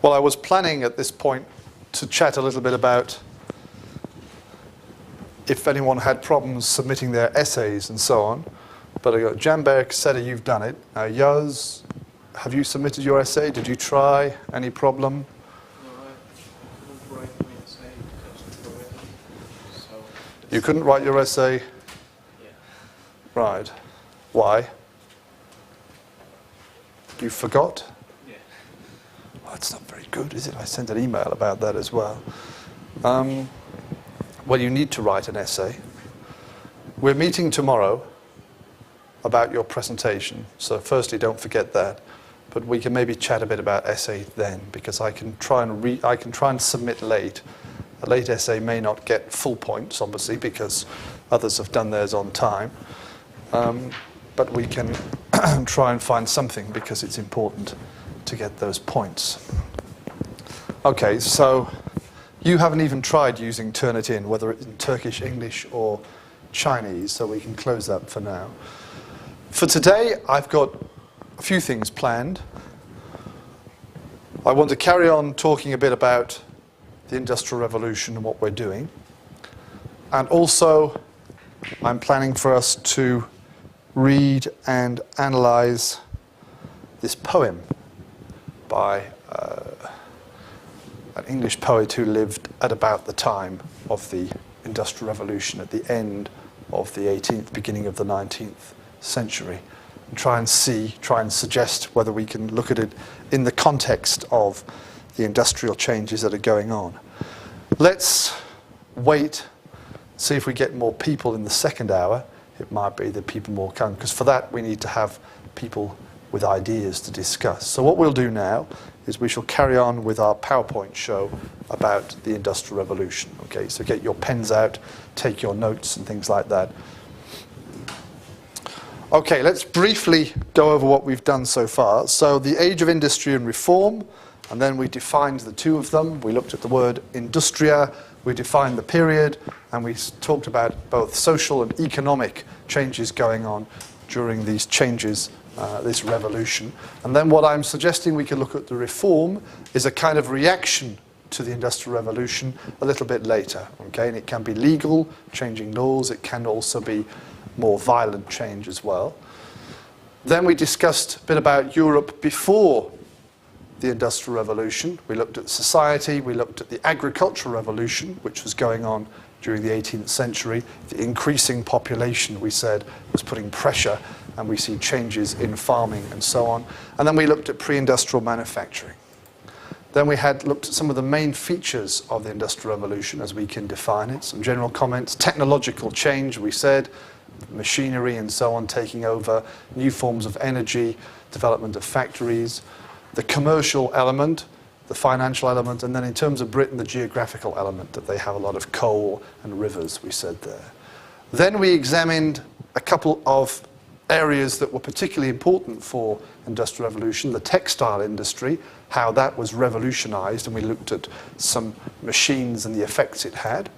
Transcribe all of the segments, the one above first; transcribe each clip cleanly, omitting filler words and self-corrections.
Well, I was planning at this point to chat a little bit about if anyone had problems submitting their essays and so on. But I got Janberg, Seta, you've done it. Now, Yaz, have you submitted your essay? Did you try? Any problem? No, I couldn't write my essay because of the weather. So You couldn't write your essay? yeah. Right. Why? You forgot? Yeah. Well, that's not very good, is it? I sent an email about that as well. Well, you need to write an essay. We're meeting tomorrow about your presentation. So firstly, don't forget that. But we can maybe chat a bit about essay then, because I can try and submit late. A late essay may not get full points, obviously, because others have done theirs on time. But we can try and find something, because it's important to get those points. Okay, so you haven't even tried using Turnitin, whether it's in Turkish, English, or Chinese, so we can close that for now. For today, I've got a few things planned. I want to carry on talking a bit about the Industrial Revolution and what we're doing. And also, I'm planning for us to read and analyze this poem by an English poet who lived at about the time of the Industrial Revolution, at the end of the 18th, beginning of the 19th century, and try and suggest whether we can look at it in the context of the industrial changes that are going on. Let's wait, see if we get more people in the second hour. It might be that people will come, because for that we need to have people with ideas to discuss. So what we'll do now is we shall carry on with our PowerPoint show about the Industrial Revolution. Okay, so get your pens out, take your notes and things like that. Okay, let's briefly go over what we've done so far. So the age of industry and reform, and then we defined the two of them. We looked at the word industria, we defined the period, and we talked about both social and economic changes going on during these changes, this revolution. And then what I'm suggesting we can look at the reform is a kind of reaction to the Industrial Revolution a little bit later. Okay, and it can be legal, changing laws. It can also be more violent change as well. Then we discussed a bit about Europe before the Industrial Revolution. We looked at society, we looked at the agricultural revolution, which was going on during the 18th century. The increasing population, we said, was putting pressure, and we see changes in farming and so on. And then we looked at pre-industrial manufacturing. Then we had looked at some of the main features of the Industrial Revolution as we can define it, some general comments, technological change, we said, machinery and so on taking over, new forms of energy, development of factories, the commercial element, the financial element, and then in terms of Britain, the geographical element, that they have a lot of coal and rivers, we said there. Then we examined a couple of areas that were particularly important for Industrial Revolution, the textile industry, how that was revolutionized, and we looked at some machines and the effects it had.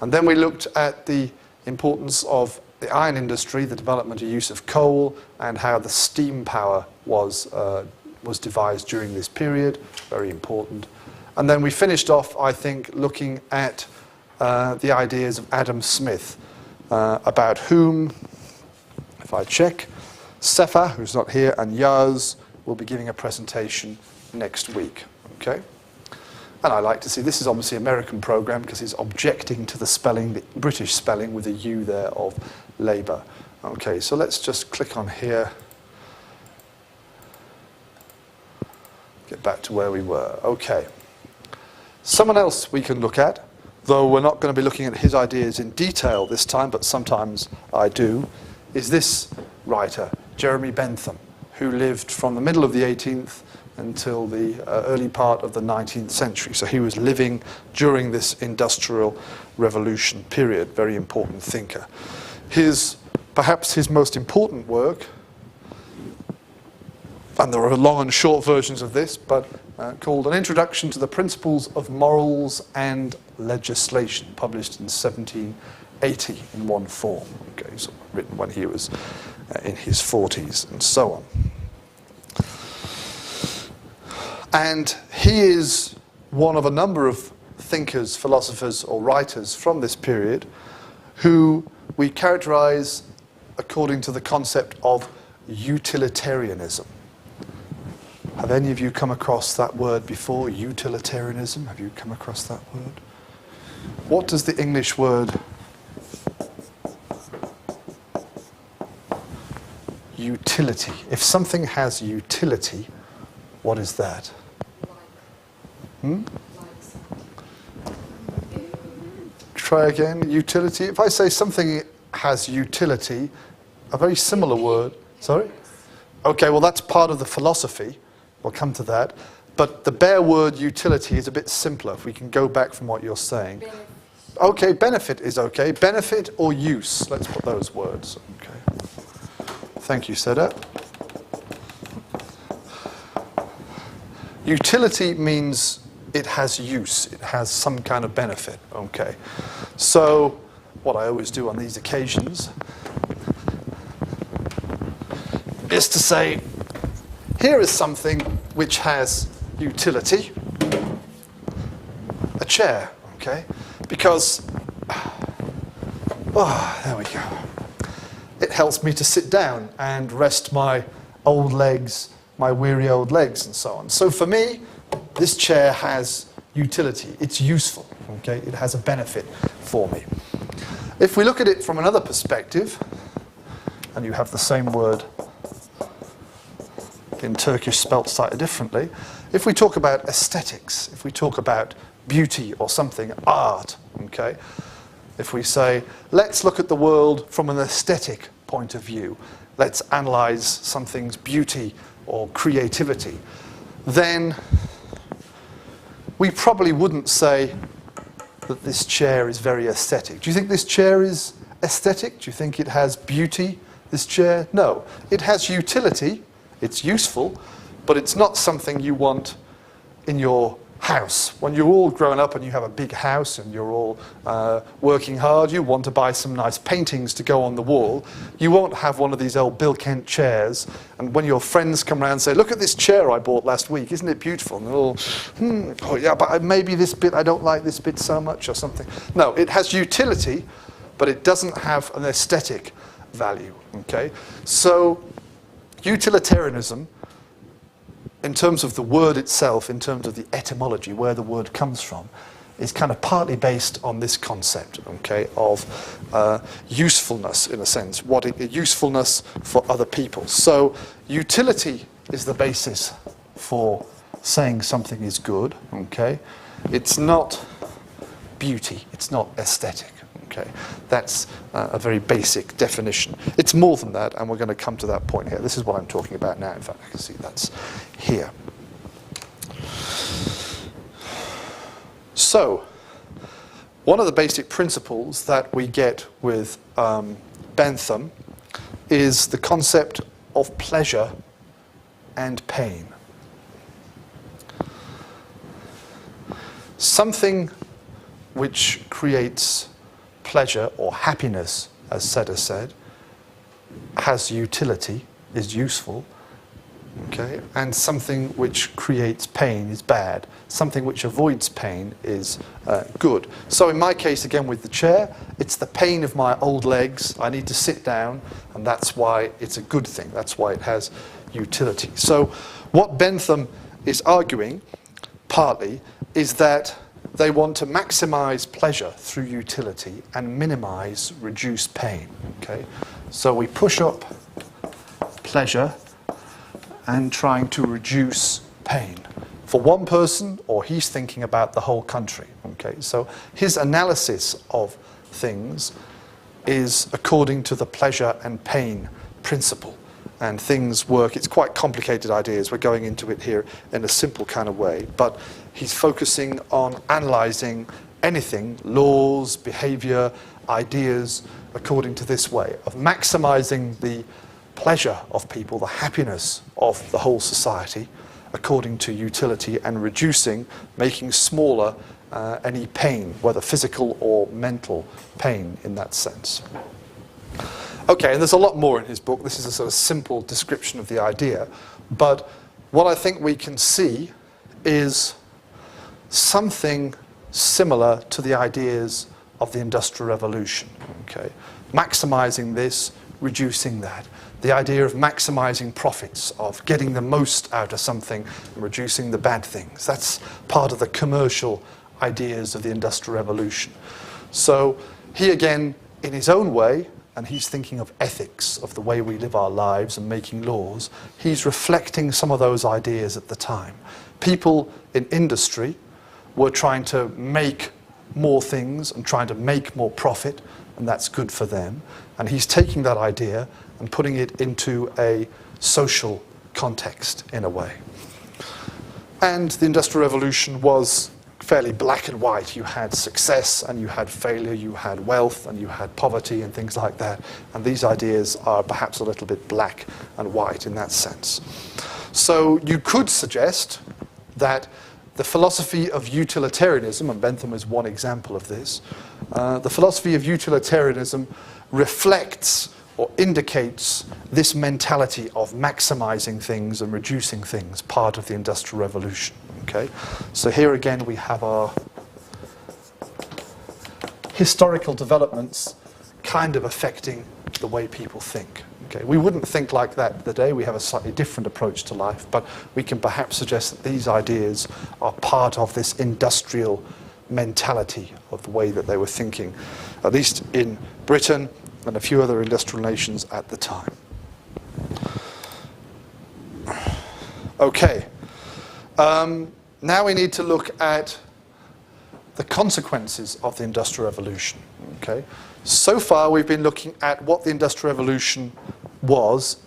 And then we looked at the importance of the iron industry, the development and use of coal, and how the steam power was devised during this period, very important. And then we finished off, I think, looking at the ideas of Adam Smith, about whom, if I check, Sefa, who's not here, and Yaz will be giving a presentation next week. Okay? And I like to see, this is obviously an American program because it's objecting to the spelling, the British spelling with a U there of labour. Okay, so let's just click on here. Get back to where we were. Okay. Someone else we can look at, though we're not going to be looking at his ideas in detail this time, but sometimes I do, is this writer, Jeremy Bentham, who lived from the middle of the 18th until the early part of the 19th century. So he was living during this Industrial Revolution period, very important thinker. Perhaps his most important work, and there are long and short versions of this, but called An Introduction to the Principles of Morals and Legislation, published in 1780 in one form. Okay, so written when he was in his 40s and so on. And he is one of a number of thinkers, philosophers, or writers from this period who we characterize according to the concept of utilitarianism. Have any of you come across that word before, utilitarianism? Have you come across that word? What does the English word utility? If something has utility, what is that? Try again. Utility. If I say something has utility, a very similar word. Sorry? Okay, well that's part of the philosophy. We'll come to that. But the bare word utility is a bit simpler, if we can go back from what you're saying. Okay, benefit is okay. Benefit or use. Let's put those words. Okay. Thank you, Seda. Utility means it has use. It has some kind of benefit. Okay. So, what I always do on these occasions is to say, here is something which has utility. A chair, okay? Because, there we go. It helps me to sit down and rest my old legs, my weary old legs, and so on. So for me, this chair has utility. It's useful, okay? It has a benefit for me. If we look at it from another perspective, and you have the same word in Turkish spelt slightly differently, if we talk about aesthetics, if we talk about beauty or something, art, okay? If we say, let's look at the world from an aesthetic point of view, let's analyze something's beauty or creativity, then we probably wouldn't say that this chair is very aesthetic. Do you think this chair is aesthetic? Do you think it has beauty, this chair? No. It has utility, it's useful, but it's not something you want in your house. When you're all grown up and you have a big house and you're all working hard, you want to buy some nice paintings to go on the wall. You won't have one of these old Bill Kent chairs, and when your friends come around and say, look at this chair I bought last week, isn't it beautiful? And they're all, oh yeah, but maybe this bit, I don't like this bit so much or something. No, it has utility, but it doesn't have an aesthetic value, okay? So utilitarianism, in terms of the word itself, in terms of the etymology, where the word comes from, is kind of partly based on this concept, okay, of usefulness, in a sense, usefulness for other people. So utility is the basis for saying something is good, okay? It's not beauty, it's not aesthetic, okay? That's a very basic definition. It's more than that, and we're going to come to that point here. This is what I'm talking about now. In fact, I can see that's here. So, one of the basic principles that we get with Bentham is the concept of pleasure and pain. Something which creates pleasure or happiness, as Seda said, has utility, is useful, okay? And something which creates pain is bad. Something which avoids pain is good. So in my case, again with the chair, it's the pain of my old legs. I need to sit down, and that's why it's a good thing. That's why it has utility. So what Bentham is arguing, partly, is that they want to maximize pleasure through utility and minimize, reduce pain. Okay? So we push up pleasure and trying to reduce pain. For one person, or he's thinking about the whole country. Okay? So his analysis of things is according to the pleasure and pain principle. And things work, it's quite complicated ideas, we're going into it here in a simple kind of way, but he's focusing on analysing anything, laws, behaviour, ideas, according to this way, of maximising the pleasure of people, the happiness of the whole society, according to utility, and reducing, making smaller any pain, whether physical or mental pain in that sense. Okay, and there's a lot more in his book. This is a sort of simple description of the idea. But what I think we can see is something similar to the ideas of the Industrial Revolution. Okay? Maximizing this, reducing that. The idea of maximizing profits, of getting the most out of something and reducing the bad things. That's part of the commercial ideas of the Industrial Revolution. So he again, in his own way, and he's thinking of ethics, of the way we live our lives and making laws, he's reflecting some of those ideas at the time. People in industry were trying to make more things and trying to make more profit, and that's good for them. And he's taking that idea and putting it into a social context in a way. And the Industrial Revolution was fairly black and white. You had success and you had failure, you had wealth and you had poverty and things like that. And these ideas are perhaps a little bit black and white in that sense. So you could suggest that the philosophy of utilitarianism, and Bentham is one example of this, the philosophy of utilitarianism reflects or indicates this mentality of maximizing things and reducing things, part of the Industrial Revolution. Okay? So here again we have our historical developments kind of affecting the way people think. Okay? We wouldn't think like that today. We have a slightly different approach to life, but we can perhaps suggest that these ideas are part of this industrial mentality of the way that they were thinking, at least in Britain and a few other industrial nations at the time. Okay. Now we need to look at the consequences of the Industrial Revolution. Okay. So far we've been looking at what the Industrial Revolution was,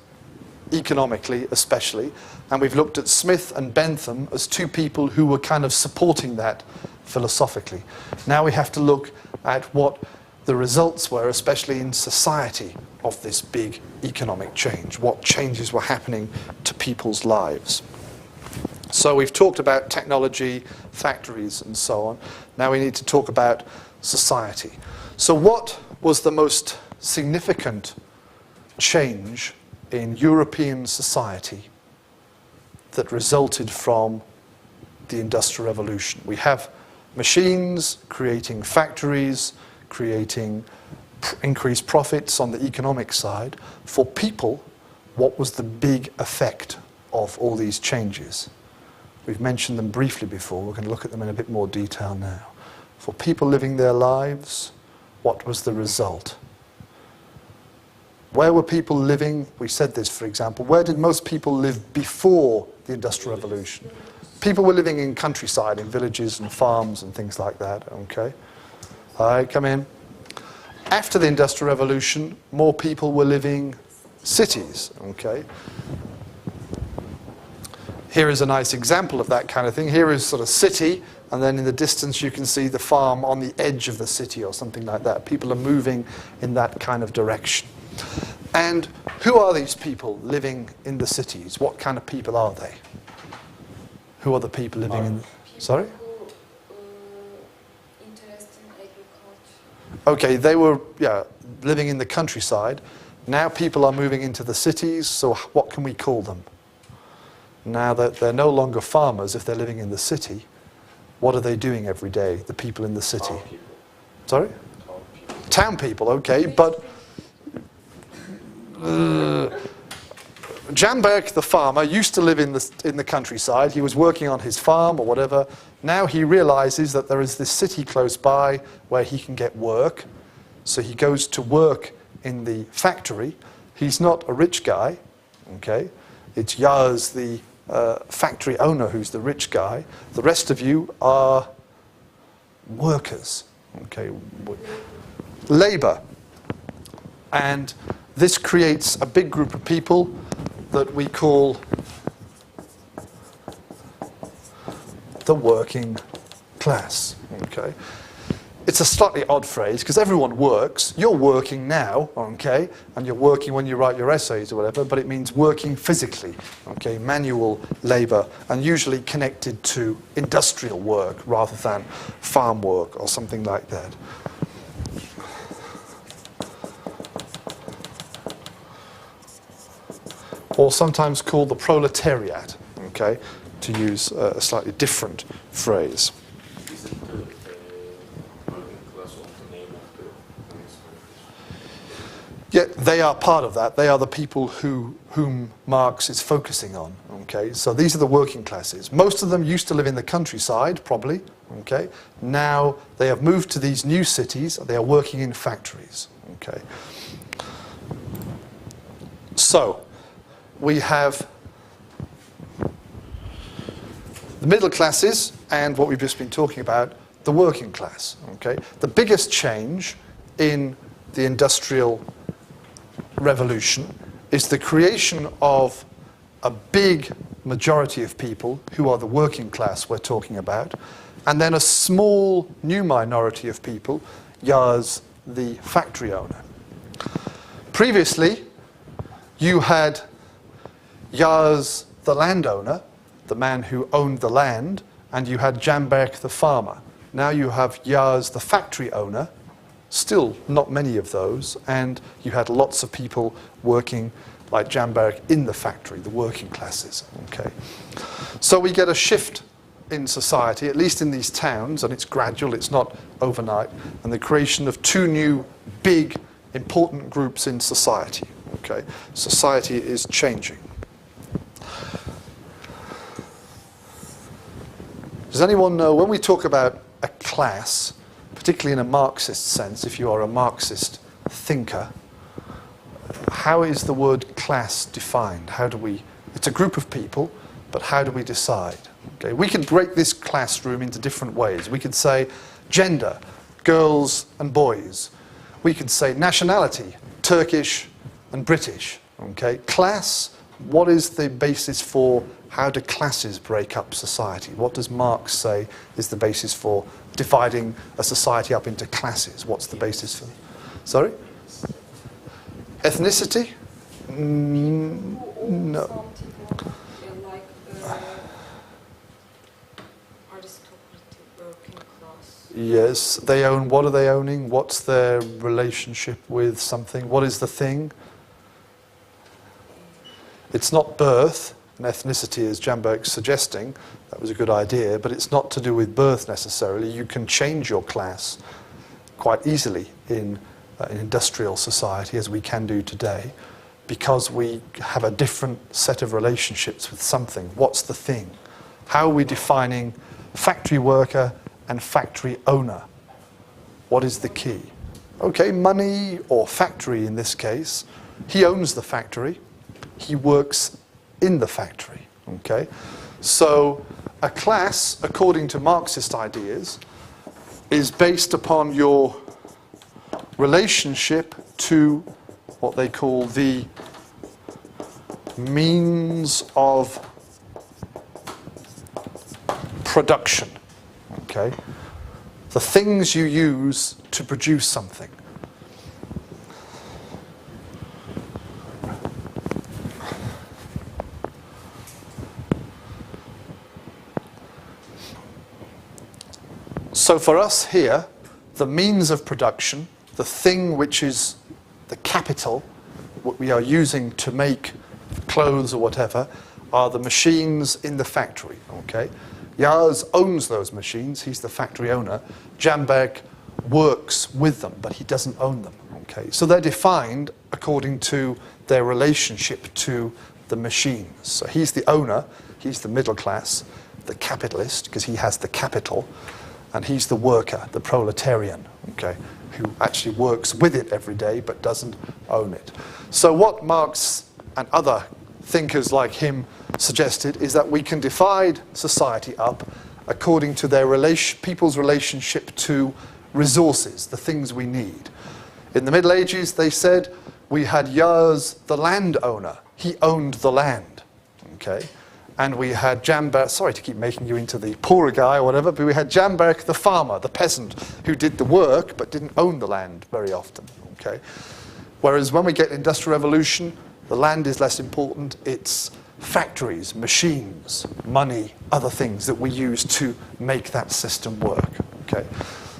economically especially, and we've looked at Smith and Bentham as two people who were kind of supporting that philosophically. Now we have to look at what the results were, especially in society, of this big economic change. What changes were happening to people's lives. So we've talked about technology, factories, and so on. Now we need to talk about society. So what was the most significant change in European society that resulted from the Industrial Revolution? We have machines creating factories, creating increased profits on the economic side. For people, what was the big effect of all these changes? We've mentioned them briefly before. We're going to look at them in a bit more detail now. For people living their lives, what was the result? Where were people living? We said this, for example. Where did most people live before the Industrial Revolution? People were living in countryside, in villages and farms and things like that. Okay. All right, come in. After the Industrial Revolution, more people were living cities. Okay. Here is a nice example of that kind of thing. Here is sort of city, and then in the distance you can see the farm on the edge of the city or something like that. People are moving in that kind of direction. And who are these people living in the cities? What kind of people are they? Who are the people living in... Sorry? Interested in agriculture. Okay, they were living in the countryside. Now people are moving into the cities, so what can we call them? Now that they're no longer farmers, if they're living in the city, what are they doing every day, the people in the city? Town people. Sorry? Town people. Town people, okay, but Janberg, the farmer, used to live in the countryside. He was working on his farm or whatever. Now he realizes that there is this city close by where he can get work. So he goes to work in the factory. He's not a rich guy, okay? It's Yaz, the factory owner, who's the rich guy. The rest of you are workers, okay? Labor. And this creates a big group of people that we call the working class, okay? It's a slightly odd phrase because everyone works. You're working now, okay? And you're working when you write your essays or whatever, but it means working physically, okay? Manual labor, and usually connected to industrial work rather than farm work or something like that. Or sometimes called the proletariat, okay? to use a slightly different phrase. Is it working class also named after Yeah, they are part of that. They are the people whom Marx is focusing on. Okay, so these are the working classes. Most of them used to live in the countryside, probably. Okay, now they have moved to these new cities. They are working in factories. Okay, so we have the middle classes and what we've just been talking about, the working class. Okay, the biggest change in the industrial revolution is the creation of a big majority of people who are the working class we're talking about, and then a small new minority of people, Yars, the factory owner. Previously, you had Yars, the landowner, the man who owned the land, and you had Jamberg, the farmer. Now you have Yars, the factory owner, still not many of those, and you had lots of people working like Jamberg in the factory, the working classes. Okay, so we get a shift in society, at least in these towns, and it's gradual, it's not overnight, and the creation of two new big important groups in society. Okay, society is changing. Does anyone know, when we talk about a class, particularly in a Marxist sense, if you are a Marxist thinker, how is the word class defined? How do we, it's a group of people, but how do we decide? Okay, we can break this classroom into different ways. We could say gender, girls and boys. We could say nationality, Turkish and British. Okay, class, what is the basis for how do classes break up society? What does Marx say is the basis for dividing a society up into classes? What's the basis for? Sorry? Ethnicity? No. Something like aristocratic working class. Yes, they own, what are they owning? What's their relationship with something? What is the thing? It's not birth and ethnicity, as Jamberg's suggesting. That was a good idea, but it's not to do with birth necessarily. You can change your class quite easily in an industrial society, as we can do today, because we have a different set of relationships with something. What's the thing? How are we defining factory worker and factory owner? What is the key? Okay, money or factory in this case. He owns the factory. He works in the factory. Okay, so a class, according to Marxist ideas, is based upon your relationship to what they call the means of production. Okay, the things you use to produce something. So for us here, the means of production, the thing which is the capital, what we are using to make clothes or whatever, are the machines in the factory. Okay, Yars owns those machines, he's the factory owner. Jamberg works with them, but he doesn't own them. Okay, so they're defined according to their relationship to the machines. So he's the owner, he's the middle class, the capitalist, because he has the capital, and he's the worker, the proletarian, okay, who actually works with it every day but doesn't own it. So what Marx and other thinkers like him suggested is that we can divide society up according to their people's relationship to resources, the things we need. In the Middle Ages, they said, we had Yars, the landowner. He owned the land, okay? And we had Jamberg, sorry to keep making you into the poorer guy or whatever, but we had Jamberg, the farmer, the peasant, who did the work but didn't own the land very often, okay? Whereas when we get Industrial Revolution, the land is less important. It's factories, machines, money, other things that we use to make that system work, okay?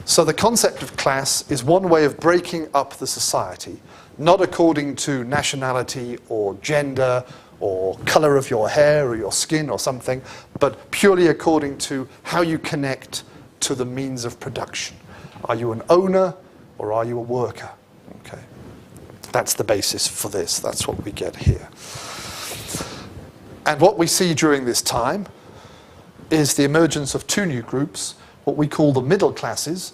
So the concept of class is one way of breaking up the society, not according to nationality or gender or color of your hair or your skin or something, but purely according to how you connect to the means of production. Are you an owner or are you a worker? Okay. That's the basis for this. That's what we get here. And what we see during this time is the emergence of two new groups, what we call the middle classes,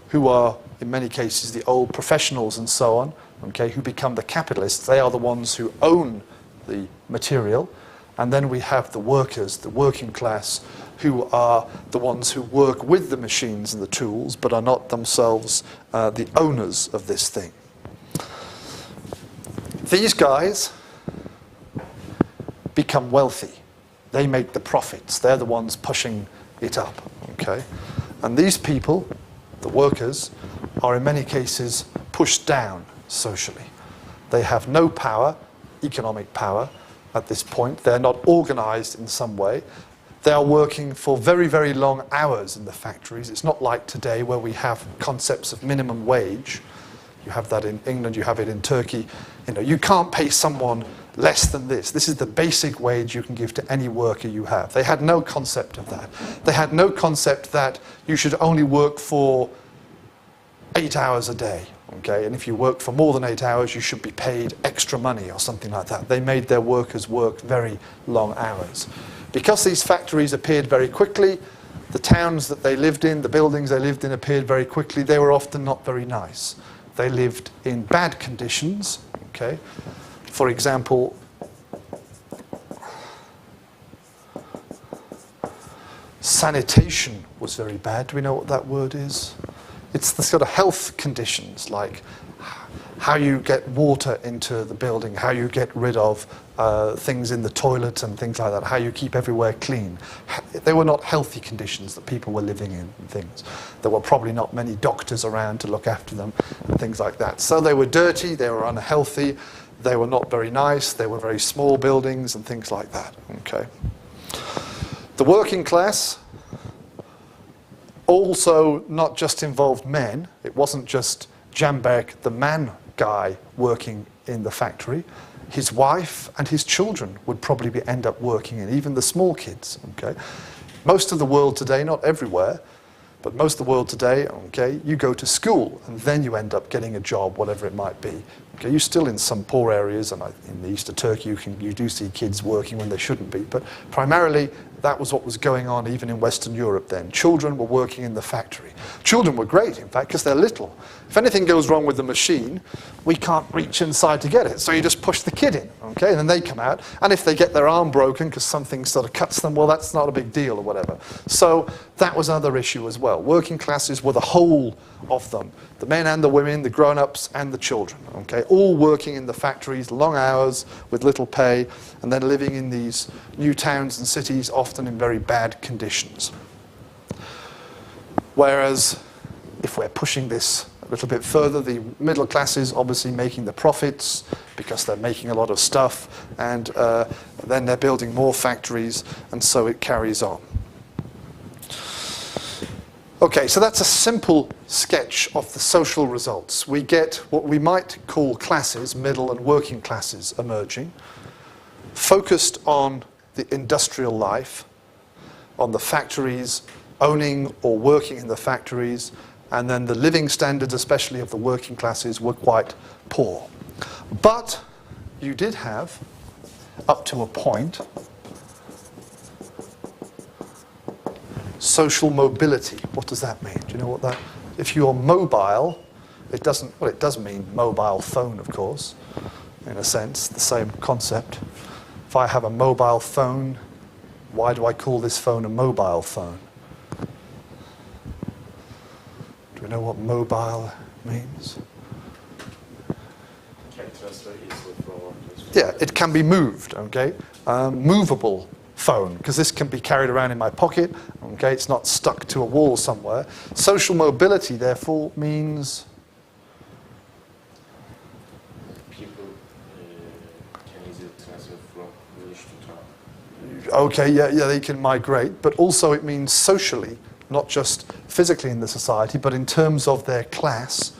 who are, in many cases, the old professionals and so on, okay, who become the capitalists. They are the ones who own the material. And then we have the workers, the working class, who are the ones who work with the machines and the tools, but are not themselves the owners of this thing. These guys become wealthy. They make the profits. They're the ones pushing it up, okay? And these people, the workers, are in many cases pushed down socially. They have no power, economic power, at this point. They're not organized in some way. They are working for very, very long hours in the factories. It's not like today where we have concepts of minimum wage. You have that in England, you have it in Turkey. You know, you can't pay someone less than this. This is the basic wage you can give to any worker you have. They had no concept of that. They had no concept that you should only work for 8 hours a day. Okay, and if you work for more than 8 hours, you should be paid extra money or something like that. They made their workers work very long hours. Because these factories appeared very quickly, the towns that they lived in, the buildings they lived in appeared very quickly, they were often not very nice. They lived in bad conditions, okay? For example, sanitation was very bad. Do we know what that word is? It's the sort of health conditions, like how you get water into the building, how you get rid of things in the toilet and things like that, how you keep everywhere clean. They were not healthy conditions that people were living in and things. There were probably not many doctors around to look after them and things like that. So they were dirty, they were unhealthy, they were not very nice, they were very small buildings and things like that. Okay. The working class also not just involved men. It wasn't just Jamberg, the man guy, working in the factory. His wife and his children would probably end up working in, even the small kids. Okay? Most of the world today, not everywhere, but most of the world today, okay, you go to school and then you end up getting a job, whatever it might be. Okay, you're still in some poor areas, and in the east of Turkey you do see kids working when they shouldn't be, but primarily that was what was going on even in Western Europe then. Children were working in the factory. Children were great, in fact, because they're little. If anything goes wrong with the machine, we can't reach inside to get it, so you just push the kid in, okay, and then they come out, and if they get their arm broken because something sort of cuts them, well, that's not a big deal or whatever. So that was another issue as well. Working classes were the whole of them, the men and the women, the grown-ups and the children, okay, all working in the factories, long hours with little pay, and then living in these new towns and cities, often in very bad conditions. Whereas, if we're pushing this a little bit further, the middle classes obviously making the profits because they're making a lot of stuff, and then they're building more factories, and so it carries on. Okay, so that's a simple sketch of the social results. We get what we might call classes, middle and working classes, emerging, focused on the industrial life, on the factories, owning or working in the factories, and then the living standards, especially of the working classes, were quite poor. But you did have, up to a point, social mobility. What does that mean? Do you know what that? If you're mobile, it doesn't. Well, it does mean mobile phone, of course, in a sense, the same concept. If I have a mobile phone, why do I call this phone a mobile phone? Do we know what mobile means? Can transfer easily from one place. Yeah, it can be moved. Okay, movable phone, because this can be carried around in my pocket. Okay, it's not stuck to a wall somewhere. Social mobility, therefore, means People can easily transfer from village to town. okay, yeah, they can migrate, but also it means socially, not just physically in the society, but in terms of their class,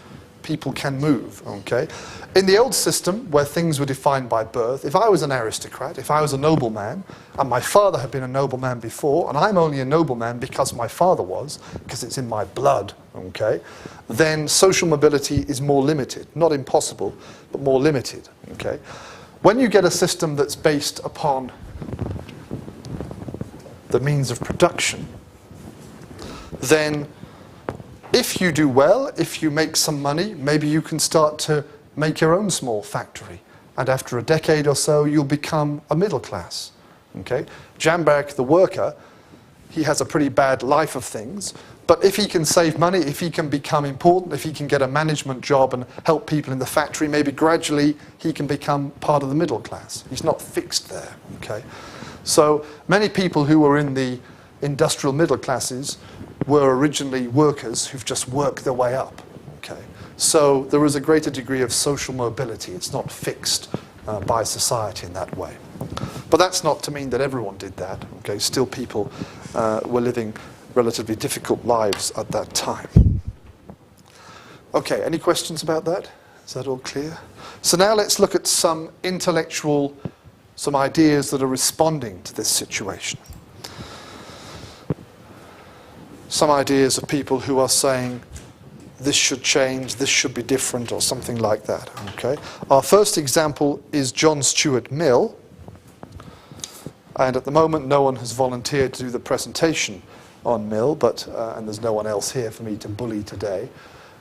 people can move, okay? In the old system, where things were defined by birth, if I was an aristocrat, if I was a nobleman, and my father had been a nobleman before, and I'm only a nobleman because my father was, because it's in my blood, okay, then social mobility is more limited. Not impossible, but more limited, okay? When you get a system that's based upon the means of production, then if you do well, if you make some money, maybe you can start to make your own small factory. And after a decade or so, you'll become a middle class. Okay? Jamberg, the worker, he has a pretty bad life of things. But if he can save money, if he can become important, if he can get a management job and help people in the factory, maybe gradually he can become part of the middle class. He's not fixed there. Okay? So many people who were in the industrial middle classes were originally workers who've just worked their way up. Okay? So there is a greater degree of social mobility. It's not fixed by society in that way. But that's not to mean that everyone did that. Okay? Still people were living relatively difficult lives at that time. Okay, any questions about that? Is that all clear? So now let's look at some ideas that are responding to this situation. Some ideas of people who are saying this should change, this should be different, or something like that. Okay. Our first example is John Stuart Mill, and at the moment no one has volunteered to do the presentation on Mill, but and there's no one else here for me to bully today.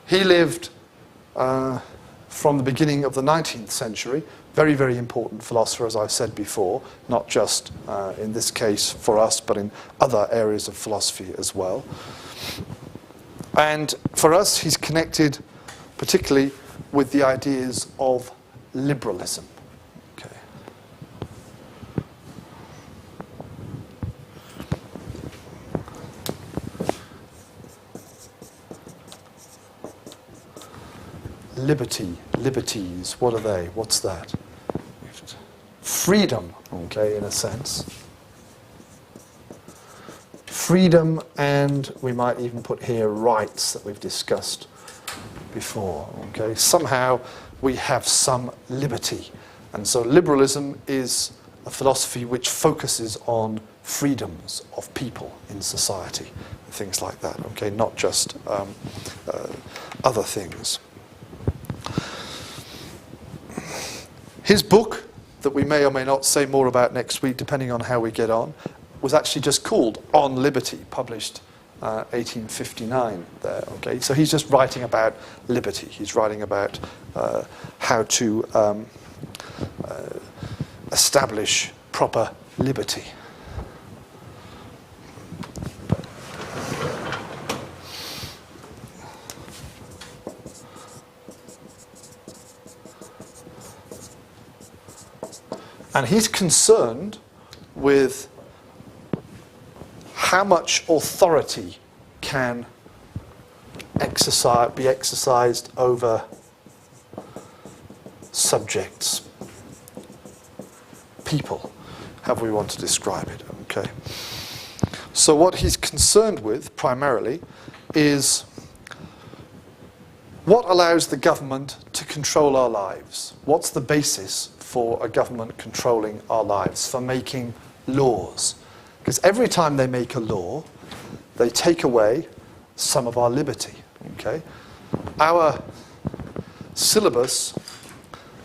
He lived from the beginning of the 19th century. Very, very important philosopher, as I've said before, not just in this case for us, but in other areas of philosophy as well. And for us, he's connected particularly with the ideas of liberalism. Okay. Liberties, what are they? What's that? Freedom, okay, in a sense. Freedom, and we might even put here rights that we've discussed before, okay. Somehow we have some liberty. And so liberalism is a philosophy which focuses on freedoms of people in society, things like that, okay, not just other things. His book, that we may or may not say more about next week, depending on how we get on, was actually just called On Liberty, published 1859 there. Okay, so he's just writing about liberty. He's writing about how to establish proper liberty. And he's concerned with how much authority can be exercised over subjects, people, however we want to describe it. Okay. So what he's concerned with primarily is what allows the government to control our lives. What's the basis for a government controlling our lives, for making laws? Because every time they make a law, they take away some of our liberty. Okay? Our syllabus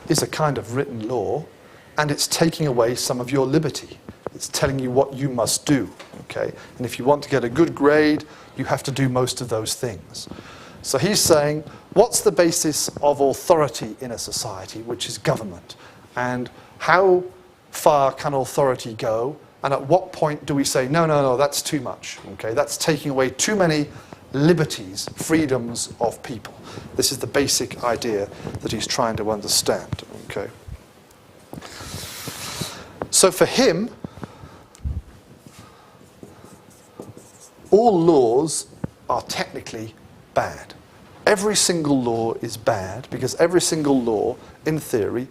is a kind of written law, and it's taking away some of your liberty. It's telling you what you must do. Okay? And if you want to get a good grade, you have to do most of those things. So he's saying, what's the basis of authority in a society, which is government? And how far can authority go? And at what point do we say, no, that's too much. Okay, that's taking away too many liberties, freedoms of people. This is the basic idea that he's trying to understand. Okay. So for him, all laws are technically bad. Every single law is bad because every single law, in theory,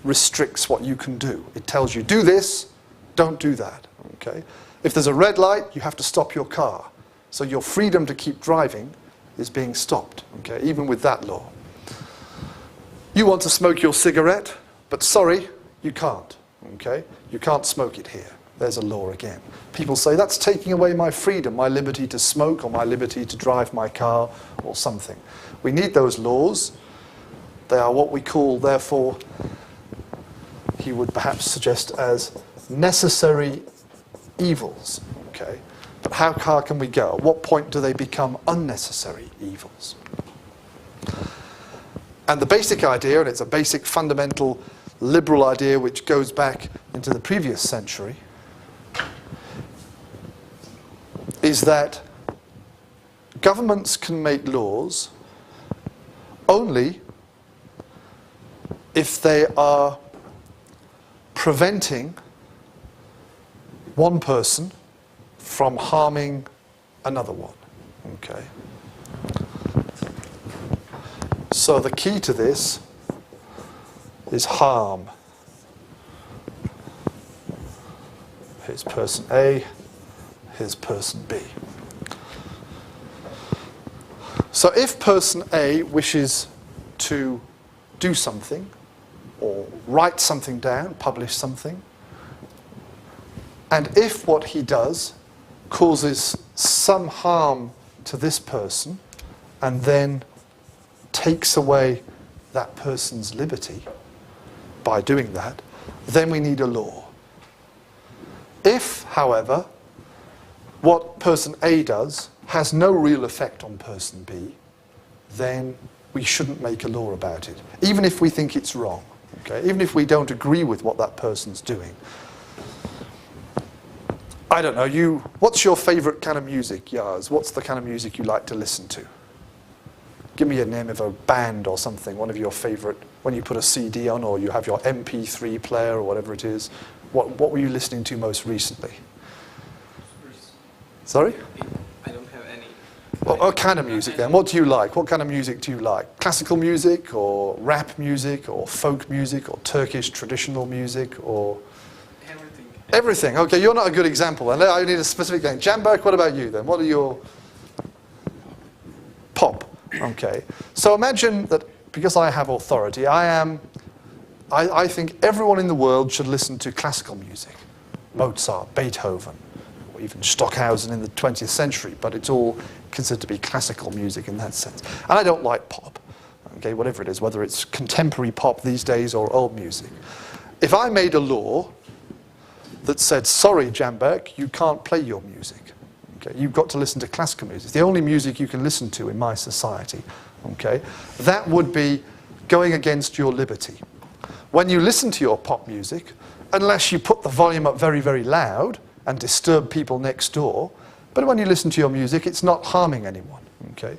restricts what you can do. It tells you, do this, don't do that. Okay? If there's a red light, you have to stop your car. So your freedom to keep driving is being stopped, okay, even with that law. You want to smoke your cigarette, but sorry, you can't. Okay? You can't smoke it here. There's a law again. People say, that's taking away my freedom, my liberty to smoke, or my liberty to drive my car, or something. We need those laws. They are what we call, therefore, he would perhaps suggest as necessary evils. Okay? But how far can we go? At what point do they become unnecessary evils? And the basic idea, and it's a basic fundamental liberal idea which goes back into the previous century, is that governments can make laws only if they are preventing one person from harming another one. Okay. So the key to this is harm. Here's person A, here's person B. So if person A wishes to do something, or write something down, publish something, and if what he does causes some harm to this person, and then takes away that person's liberty by doing that, then we need a law. If, however, what person A does has no real effect on person B, then we shouldn't make a law about it, even if we think it's wrong. Okay? Even if we don't agree with what that person's doing. I don't know, what's your favourite kind of music, Yaz? What's the kind of music you like to listen to? Give me a name of a band or something, one of your favourite, when you put a CD on or you have your MP3 player or whatever it is. What were you listening to most recently? Sorry? I don't have any. What kind of music then? What do you like? What kind of music do you like? Classical music or rap music or folk music or Turkish traditional music or... Everything. Everything. Okay, you're not a good example. And I need a specific thing. Jamberk, what about you then? What are your... Pop. Okay. So imagine that because I have authority, I think everyone in the world should listen to classical music. Mozart, Beethoven, or even Stockhausen in the 20th century, but it's all considered to be classical music in that sense. And I don't like pop, okay, whatever it is, whether it's contemporary pop these days or old music. If I made a law that said, sorry, Jamberk, you can't play your music. Okay, you've got to listen to classical music. It's the only music you can listen to in my society. Okay, that would be going against your liberty. When you listen to your pop music, unless you put the volume up very, very loud and disturb people next door, but when you listen to your music, it's not harming anyone. Okay,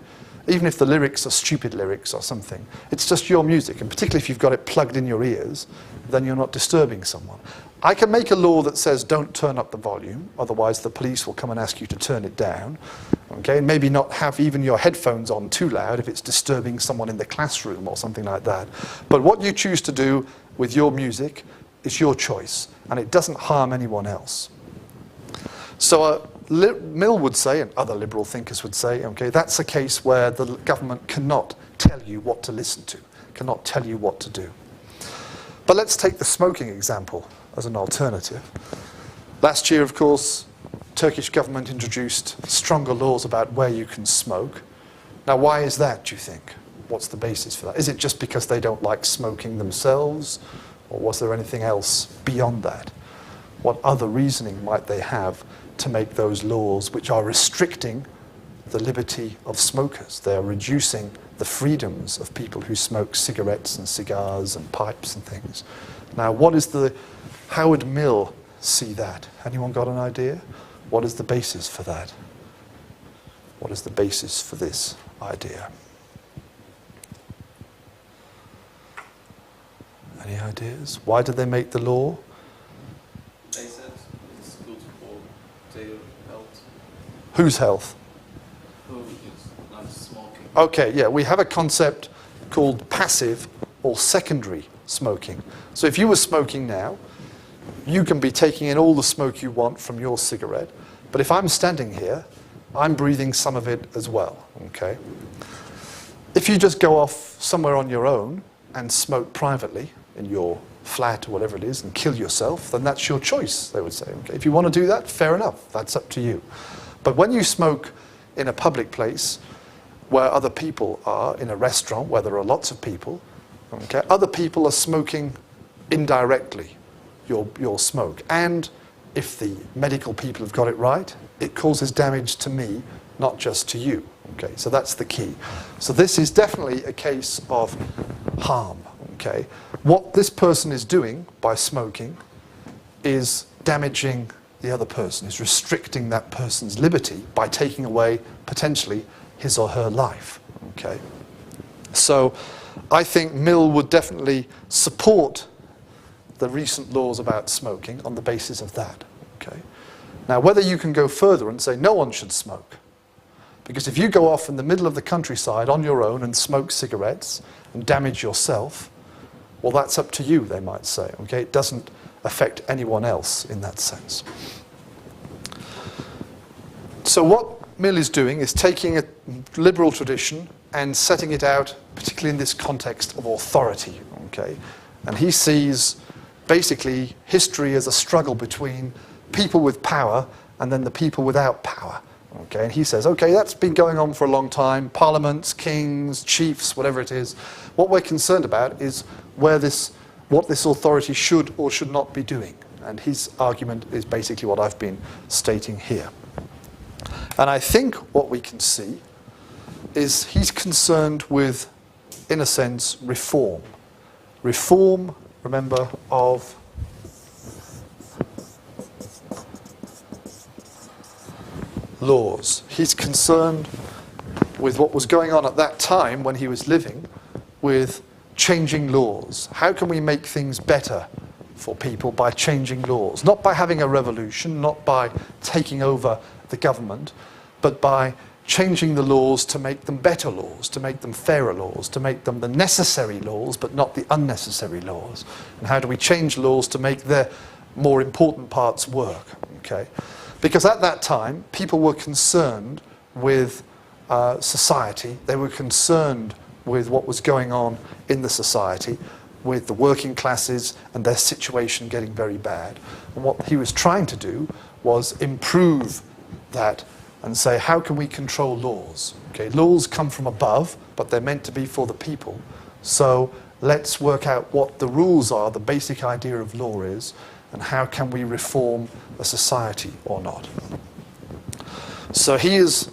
even if the lyrics are stupid lyrics or something, it's just your music, and particularly if you've got it plugged in your ears, then you're not disturbing someone. I can make a law that says don't turn up the volume, otherwise the police will come and ask you to turn it down. Okay, and maybe not have even your headphones on too loud if it's disturbing someone in the classroom or something like that. But what you choose to do with your music is your choice, and it doesn't harm anyone else. So Mill would say, and other liberal thinkers would say, okay, that's a case where the government cannot tell you what to listen to, cannot tell you what to do. But let's take the smoking example as an alternative. Last year, of course, Turkish government introduced stronger laws about where you can smoke. Now, why is that, do you think? What's the basis for that? Is it just because they don't like smoking themselves? Or was there anything else beyond that? What other reasoning might they have to make those laws which are restricting the liberty of smokers? They are reducing the freedoms of people who smoke cigarettes and cigars and pipes and things. Now, how would Mill see that? Anyone got an idea? What is the basis for that? What is the basis for this idea? Any ideas? Why did they make the law? They said it's good for their health. Whose health? Who is not smoking? Okay, yeah, we have a concept called passive or secondary smoking. So if you were smoking now, you can be taking in all the smoke you want from your cigarette, but if I'm standing here, I'm breathing some of it as well, okay? If you just go off somewhere on your own, and smoke privately in your flat or whatever it is and kill yourself, then that's your choice, they would say. Okay, if you want to do that, fair enough, that's up to you. But when you smoke in a public place where other people are, in a restaurant where there are lots of people, okay, other people are smoking indirectly your smoke. And if the medical people have got it right, it causes damage to me, not just to you. Okay, so that's the key. So this is definitely a case of harm. Okay, what this person is doing by smoking is damaging the other person, is restricting that person's liberty by taking away potentially his or her life. Okay, so I think Mill would definitely support the recent laws about smoking on the basis of that. Okay, now whether you can go further and say no one should smoke, because if you go off in the middle of the countryside on your own and smoke cigarettes and damage yourself, well, that's up to you, they might say. Okay, it doesn't affect anyone else in that sense. So what Mill is doing is taking a liberal tradition and setting it out, particularly in this context of authority. Okay, and he sees basically history as a struggle between people with power and then the people without power. Okay, and he says, okay, that's been going on for a long time. Parliaments, kings, chiefs, whatever it is. What we're concerned about is what this authority should or should not be doing. And his argument is basically what I've been stating here. And I think what we can see is he's concerned with, in a sense, reform. Reform, remember, of laws. He's concerned with what was going on at that time when he was living with changing laws. How can we make things better for people by changing laws? Not by having a revolution, not by taking over the government, but by changing the laws to make them better laws, to make them fairer laws, to make them the necessary laws, but not the unnecessary laws. And how do we change laws to make the more important parts work? Okay? Because at that time, people were concerned with society. They were concerned with what was going on in the society, with the working classes and their situation getting very bad. And what he was trying to do was improve that and say, how can we control laws? Okay, laws come from above, but they're meant to be for the people. So let's work out what the rules are, the basic idea of law is, and how can we reform a society or not. So he is,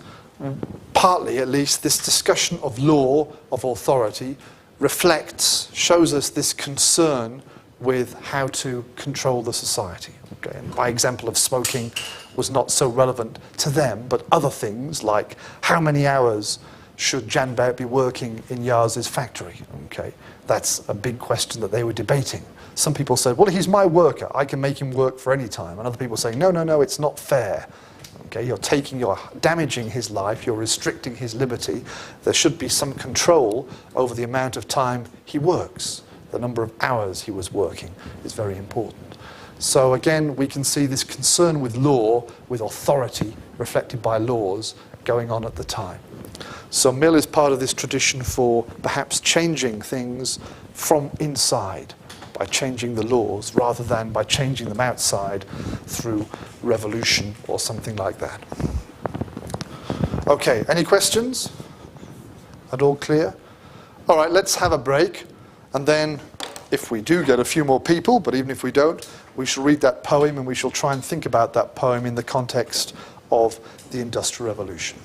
partly at least, this discussion of law, of authority, reflects, shows us this concern with how to control the society. Okay? And by example of smoking was not so relevant to them, but other things like how many hours should Jan Bout be working in Yaz's factory? Okay? That's a big question that they were debating. Some people said, well, he's my worker, I can make him work for any time. And other people saying, no, no, no, it's not fair. Okay, you're damaging his life, you're restricting his liberty. There should be some control over the amount of time he works. The number of hours he was working is very important. So again, we can see this concern with law, with authority reflected by laws going on at the time. So Mill is part of this tradition for perhaps changing things from inside, by changing the laws rather than by changing them outside through revolution or something like that. Okay, any questions? At all clear? All right, let's have a break, and then if we do get a few more people, but even if we don't, we shall read that poem and we shall try and think about that poem in the context of the Industrial Revolution.